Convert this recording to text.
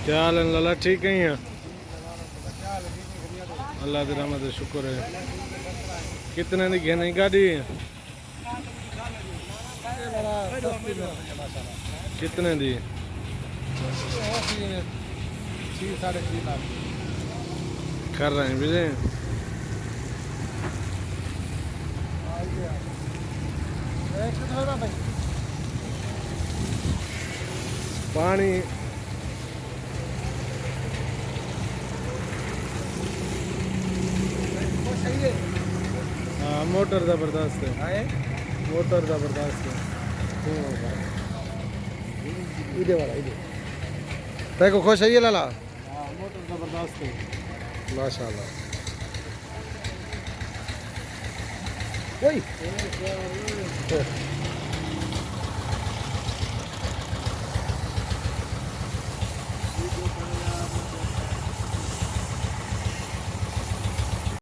क्या हाल है लाला, ठीक है यहाँ? अल्लाह की रहमत है, शुक्र है। कितने की घेने गाड़ी है? कितने दी? 6-6.5 लाख कर रहे हैं बिजे। पानी हाँ, मोटर जबरदस्त है, मोटर जबरदस्त है। इधे वाला इधे देखो खुश है ये लाला। हाँ, मोटर जबरदस्त है माशाल्लाह। ओए